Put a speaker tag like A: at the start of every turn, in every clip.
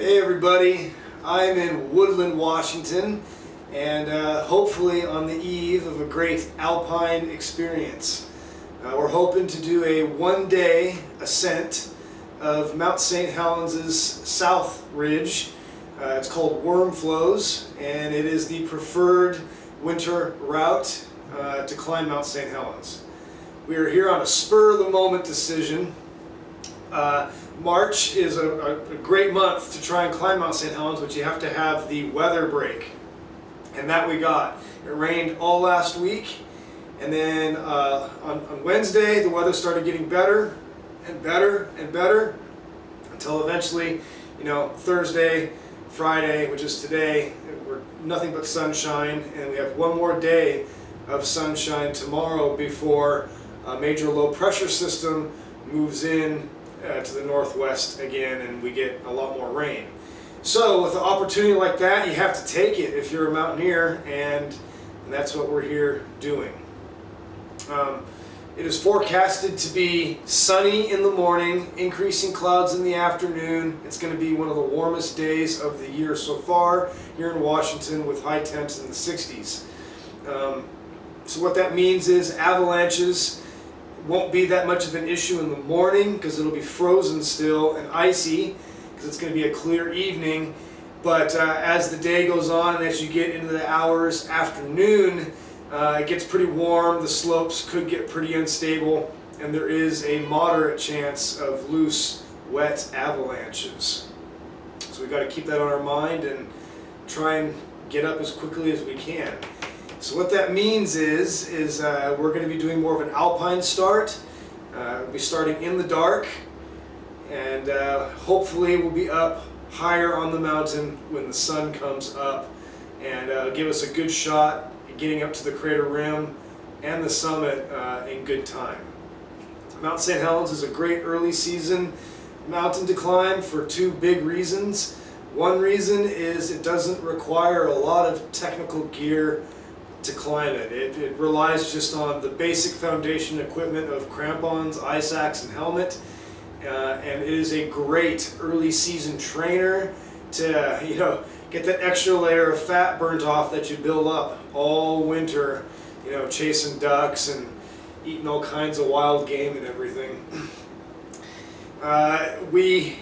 A: Hey everybody, I'm in Woodland, Washington, and hopefully on the eve of a great alpine experience. We're hoping to do a one-day ascent of Mount St. Helens' south ridge. It's called Worm Flows, and it is the preferred winter route to climb Mount St. Helens. We are here on a spur-of-the-moment decision. March is a great month to try and climb Mount St. Helens, but you have to have the weather break. And that we got. It rained all last week, and then on Wednesday the weather started getting better and better and better until eventually, Thursday, Friday, which is today, we're nothing but sunshine, and we have one more day of sunshine tomorrow before a major low pressure system moves in to the northwest again, and we get a lot more rain. So with an opportunity like that, you have to take it if you're a mountaineer, and that's what we're here doing. It is forecasted to be sunny in the morning, increasing clouds in the afternoon. It's going to be one of the warmest days of the year so far here in Washington, with high temps in the 60s. So what that means is avalanches won't be that much of an issue in the morning because it'll be frozen still and icy because it's going to be a clear evening. But as the day goes on and as you get into the hours afternoon, it gets pretty warm, the slopes could get pretty unstable, and there is a moderate chance of loose, wet avalanches. So we've got to keep that on our mind and try and get up as quickly as we can. So what that means is we're going to be doing more of an alpine start. We'll be starting in the dark, and hopefully we'll be up higher on the mountain when the sun comes up, and give us a good shot at getting up to the crater rim and the summit in good time. Mount St. Helens is a great early season mountain to climb for two big reasons. One reason is it doesn't require a lot of technical gear to climb it. It relies just on the basic foundation equipment of crampons, ice axe, and helmet, and it is a great early season trainer to get that extra layer of fat burnt off that you build up all winter, chasing ducks and eating all kinds of wild game and everything. We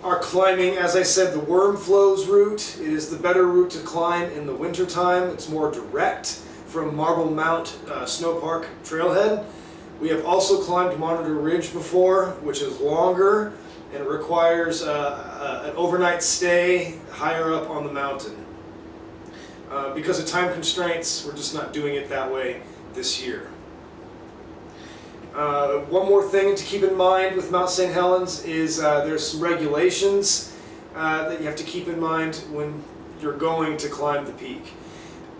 A: are climbing, as I said, the Worm Flows route. It is the better route to climb in the wintertime. It's more direct from Marble Mount Snow Park trailhead. We have also climbed Monitor Ridge before, which is longer and it requires an overnight stay higher up on the mountain. Because of time constraints, we're just not doing it that way this year. One more thing to keep in mind with Mount St. Helens is there's some regulations that you have to keep in mind when you're going to climb the peak.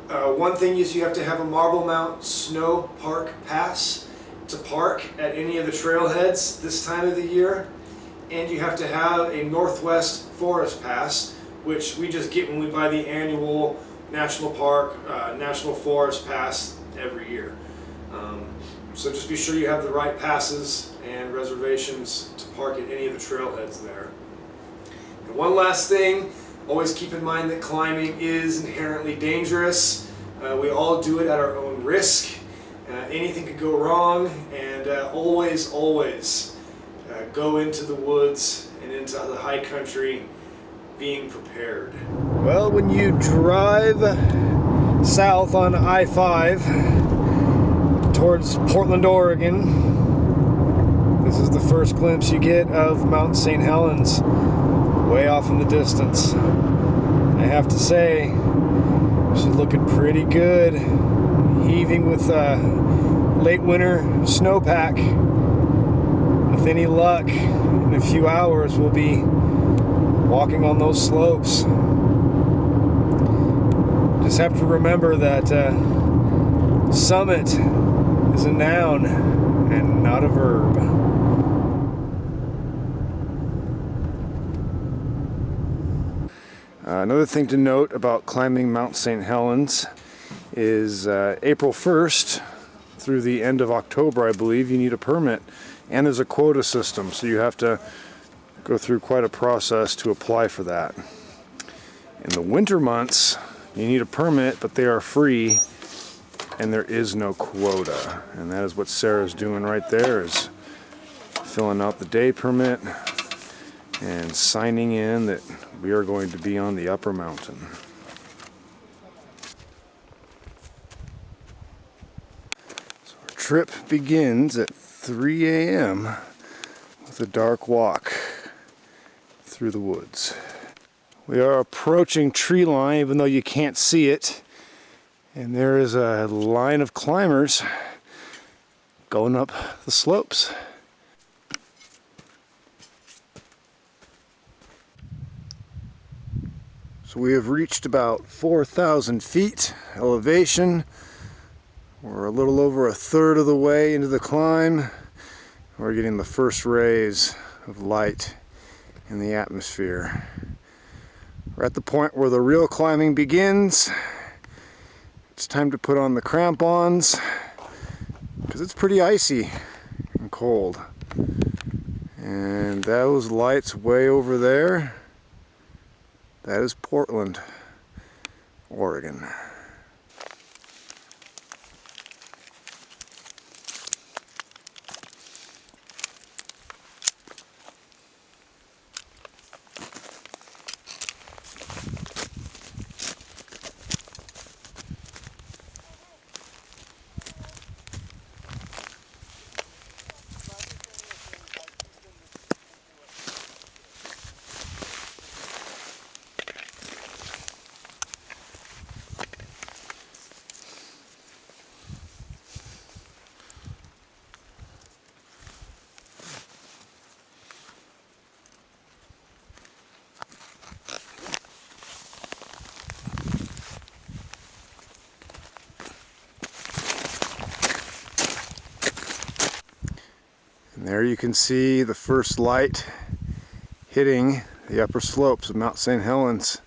A: One thing is you have to have a Marble Mount Snow Park pass to park at any of the trailheads this time of the year, and you have to have a Northwest Forest Pass, which we just get when we buy the annual National Park, National Forest Pass every year. So just be sure you have the right passes and reservations to park at any of the trailheads there. And one last thing, always keep in mind that climbing is inherently dangerous. We all do it at our own risk. Anything could go wrong, and always go into the woods and into the high country being prepared. Well, when you drive south on I-5 towards Portland, Oregon, this is the first glimpse you get of Mount St. Helens, way off in the distance. I have to say, she's looking pretty good, heaving with late winter snowpack. With any luck, in a few hours we'll be walking on those slopes. Just have to remember that summit is a noun and not a verb. Another thing to note about climbing Mount St. Helens is April 1st through the end of October, I believe, you need a permit. And there's a quota system, so you have to
B: go through quite a process to apply for that. In the winter months, you need a permit, but they are free, and there is no quota. And that is what Sarah's doing right there, is filling out the day permit and signing in that we are going to be on the upper mountain. So our trip begins at 3 a.m. with a dark walk through the woods. We are approaching tree line, even though you can't see it. And there is a line of climbers going up the slopes. So we have reached about 4,000 feet elevation. We're a little over a third of the way into the climb. We're getting the first rays of light in the atmosphere. We're at the point where the real climbing begins. It's time to put on the crampons because it's pretty icy and cold. And those lights way over there, that is Portland, Oregon. And there you can see the first light hitting the upper slopes of Mount St. Helens.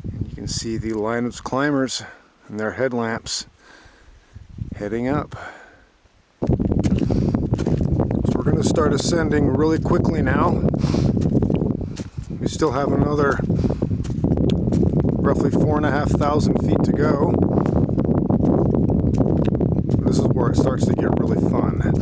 B: And you can see the line of climbers and their headlamps heading up. So we're going to start ascending really quickly now. We still have another roughly 4,500 feet to go. This is where it starts to get really fun.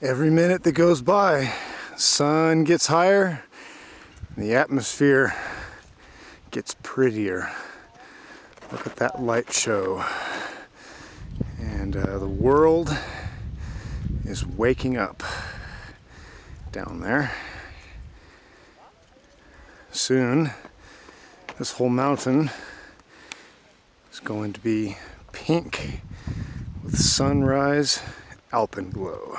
B: Every minute that goes by, the sun gets higher, and the atmosphere gets prettier. Look at that light show. And the world is waking up down there. Soon, this whole mountain is going to be pink with sunrise alpenglow.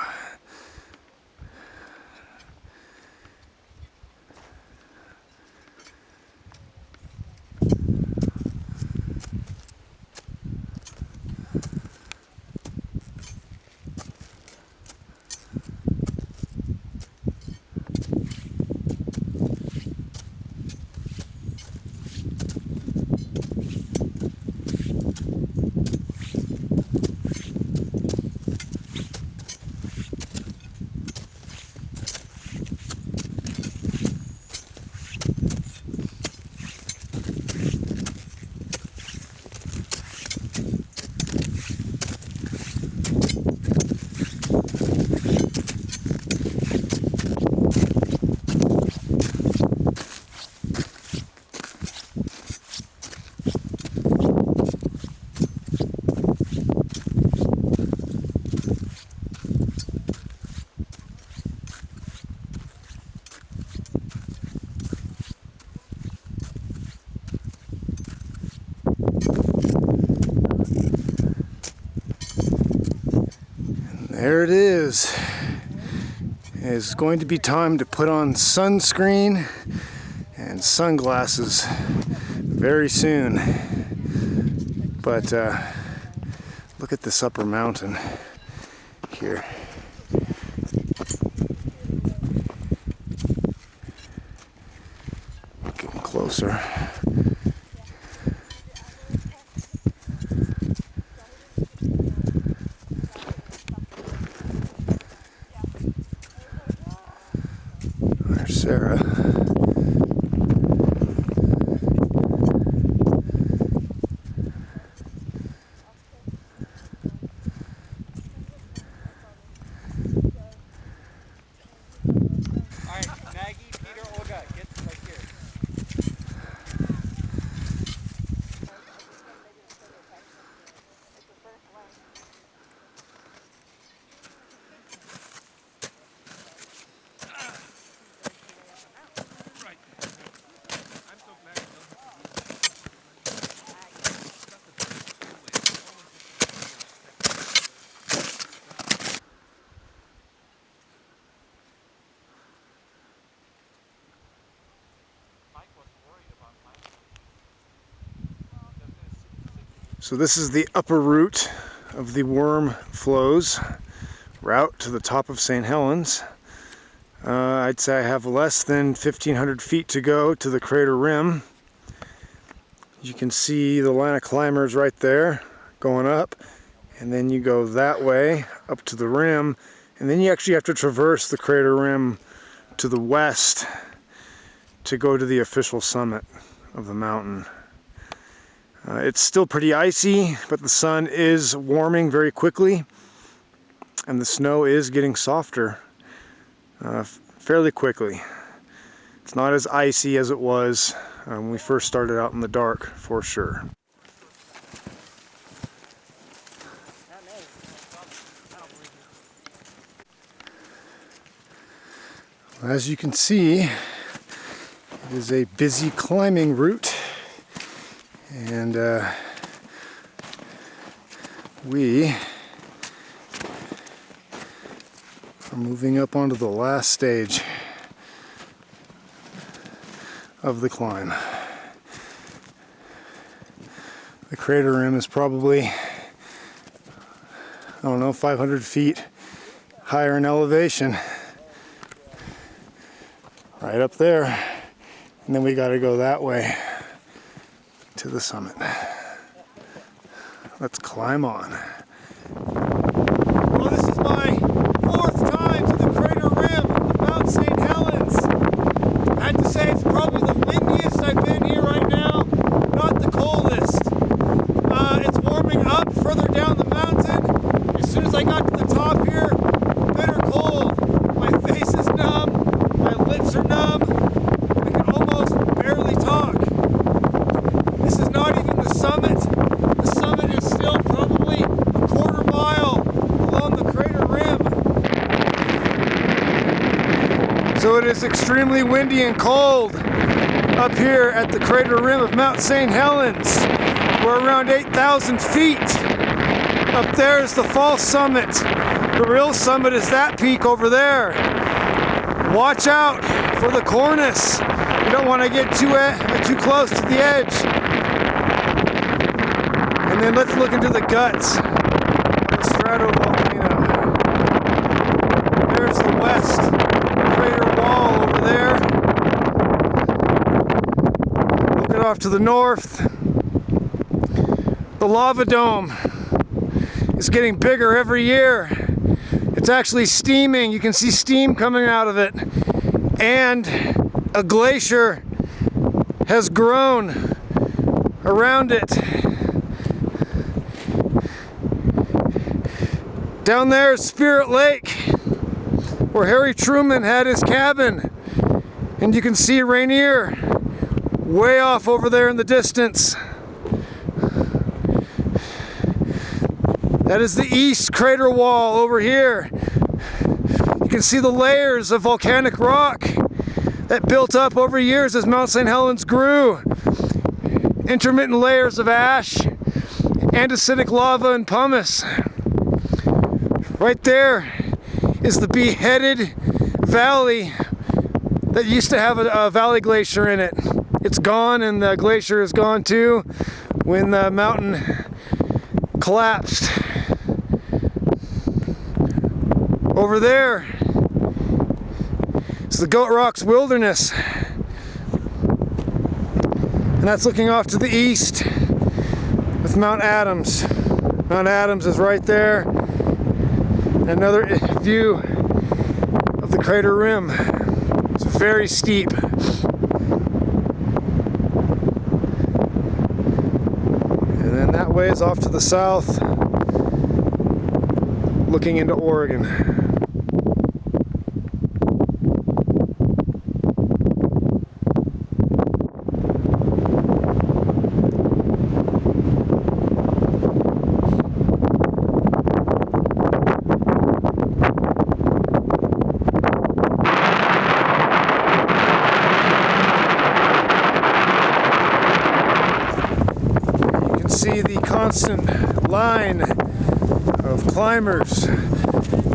B: There it is. It's going to be time to put on sunscreen and sunglasses very soon. But look at this upper mountain here. Getting closer. There's Sarah. So this is the upper route of the worm flows route to the top of St. Helens. I'd say I have less than 1,500 feet to go to the crater rim. You can see the line of climbers right there going up, and then you go that way up to the rim, and then you actually have to traverse the crater rim to the west to go to the official summit of the mountain. It's still pretty icy, but the sun is warming very quickly, and the snow is getting softer fairly quickly. It's not as icy as it was when we first started out in the dark, for sure. As you can see, it is a busy climbing route. And we are moving up onto the last stage of the climb. The crater rim is probably, I don't know, 500 feet higher in elevation. Right up there. And then we got to go that way to the summit. Let's climb on.
A: Well, this is my 4th time to the crater rim of Mount St. Helens. I have to say it's probably the windiest I've been here right now, not the coldest. It's warming up further down the mountain. As soon as I got to the top here, bitter cold. My face is numb, my lips are numb, I can almost barely talk. This is not even the summit. The summit is still probably a quarter mile along the crater rim. So it is extremely windy and cold up here at the crater rim of Mount St. Helens. We're around 8,000 feet. Up there is the false summit. The real summit is that peak over there. Watch out for the cornice. You don't want to get too close to the edge. And then let's look into the guts of the stratovolcano. There's the west crater wall over there. Looking off to the north. The lava dome is getting bigger every year. It's actually steaming. You can see steam coming out of it. And a glacier has grown around it. Down there is Spirit Lake, where Harry Truman had his cabin. And you can see Rainier way off over there in the distance. That is the east crater wall over here. You can see the layers of volcanic rock that built up over years as Mount St. Helens grew. Intermittent layers of ash, andesitic lava, and pumice. Right there is the beheaded valley
B: that used to have a valley glacier in it. It's gone, and the glacier is gone too when the mountain collapsed. Over there is the Goat Rocks Wilderness, and that's looking off to the east with Mount Adams. Mount Adams is right there. Another view of the crater rim. It's very steep. And then that way is off to the south, looking into Oregon. See the constant line of climbers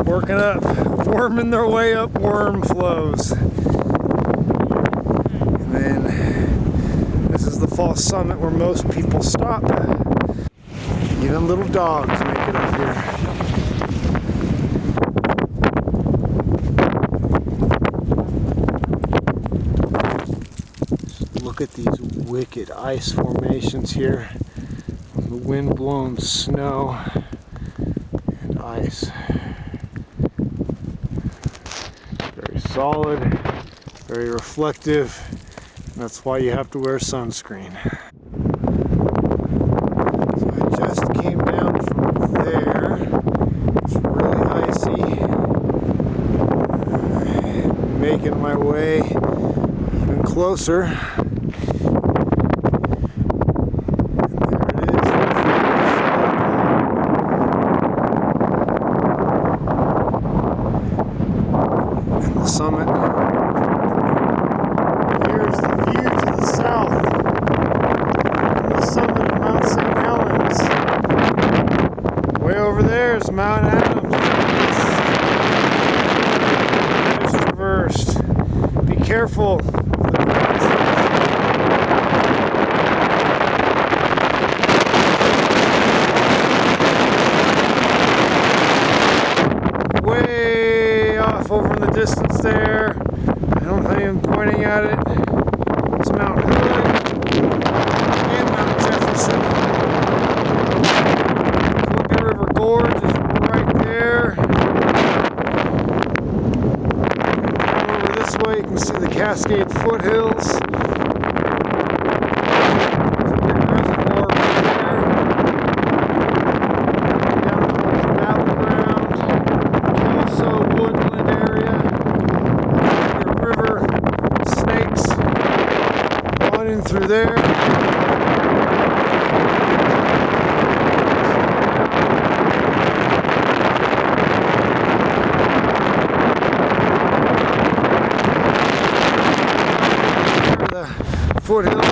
B: working up, worming their way up worm flows. And then this is the false summit where most people stop. Even little dogs make it up here. Look at these wicked ice formations here. The wind-blown snow and ice. Very solid, very reflective, and that's why you have to wear sunscreen. So I just came down from there. It's really icy. Making my way even closer. Summit. Here's the view to the south from the summit of Mount St. Helens. Way over there is Mount Adams. Just traversed. Be careful of the way off over in the distance there. I don't know I'm pointing at it. It's Mount Helens and Mount Jefferson. Columbia River Gorge is right there. Over this way you can see the Cascade foothills. There's a big reservoir right there. Down towards the battleground. Also woodland area. River, snakes on in through there. The foothills.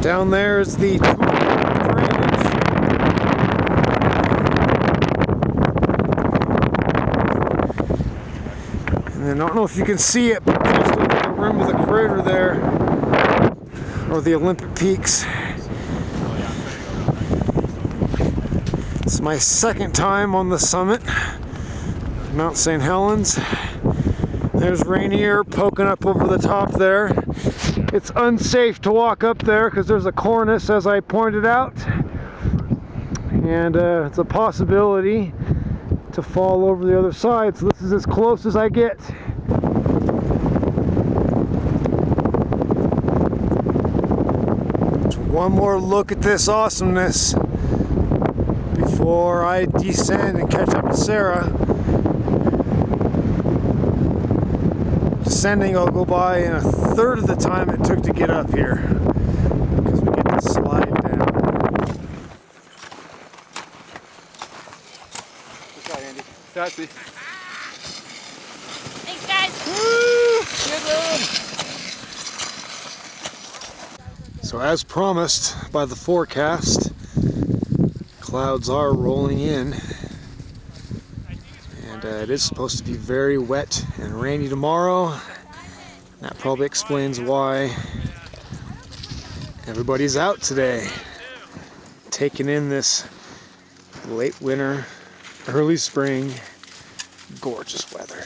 B: Down there is the drainage. And I don't know if you can see it, but just over the rim of the crater there are the Olympic peaks. It's my second time on the summit, Mount St. Helens. There's Rainier poking up over the top there. It's unsafe to walk up there because there's a cornice, as I pointed out, and it's a possibility to fall over the other side. So this is as close as I get. One more look at this awesomeness before I descend and catch up to Sarah. Descending, I'll go by in a third of the time it took to get up here because we get to slide down. Good shot, Andy. Sassy.
C: Thanks, guys.
B: Woo! So as promised by the forecast, clouds are rolling in. it is supposed to be very wet and rainy tomorrow. That probably explains why everybody's out today, taking in this late winter, early spring, gorgeous weather.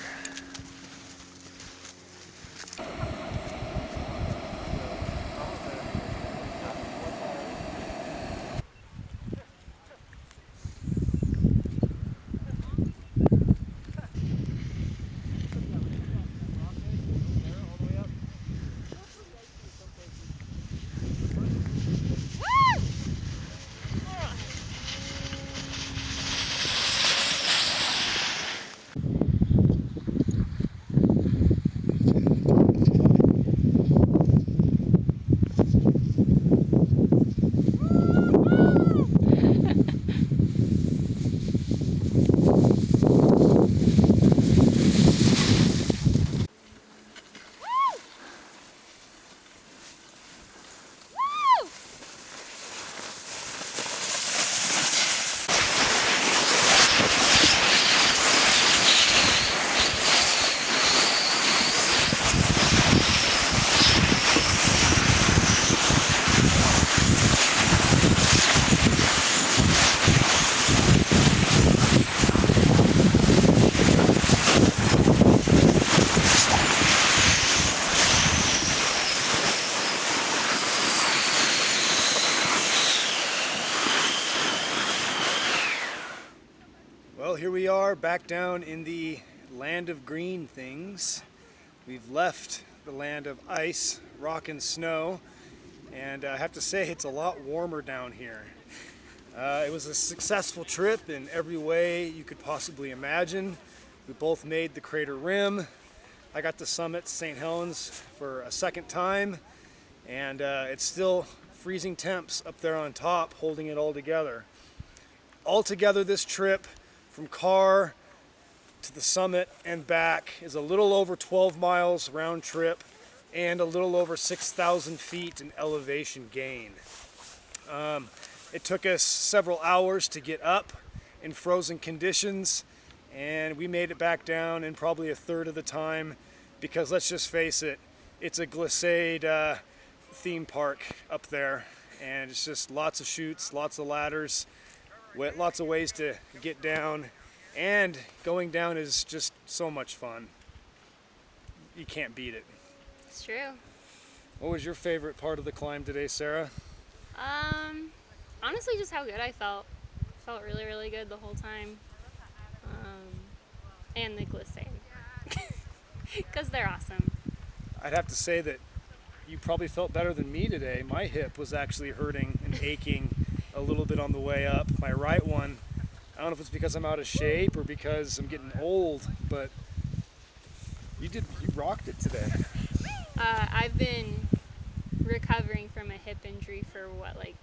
B: Well, here we are back down in the land of green things. We've left the land of ice, rock, and snow, and I have to say it's a lot warmer down here. It was a successful trip in every way you could possibly imagine. We both made the crater rim. I got to summit St. Helens for a second time, and it's still freezing temps up there on top, holding it all together. Altogether, this trip from car to the summit and back is a little over 12 miles round trip and a little over 6,000 feet in elevation gain. It took us several hours to get up in frozen conditions, and we made it back down in probably a third of the time because, let's just face it, it's a glissade theme park up there, and it's just lots of chutes, lots of ladders, lots of ways to get down, and going down is just so much fun. You can't beat it.
C: It's true.
B: What was your favorite part of the climb today, Sarah?
C: Honestly, just how good I felt. Felt really, really good the whole time. And the glissade. Because they're awesome.
B: I'd have to say that you probably felt better than me today. My hip was actually hurting and aching a little bit on the way up. My right one, I don't know if it's because I'm out of shape or because I'm getting old, but you rocked it today.
C: I've been recovering from a hip injury for like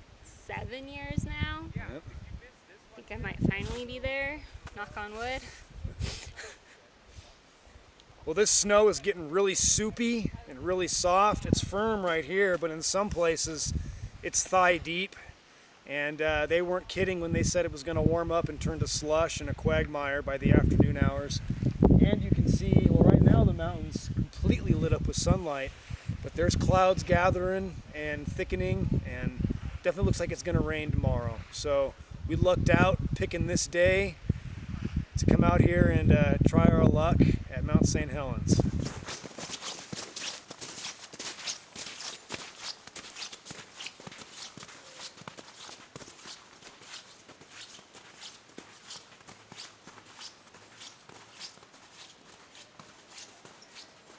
C: 7 years now.
B: Yep.
C: I think I might finally be there, knock on wood.
B: Well, this snow is getting really soupy and really soft. It's firm right here, but in some places it's thigh deep. And they weren't kidding when they said it was going to warm up and turn to slush and a quagmire by the afternoon hours. And you can see, well, right now the mountain's completely lit up with sunlight, but there's clouds gathering and thickening, and definitely looks like it's going to rain tomorrow. So we lucked out picking this day to come out here and try our luck at Mount St. Helens.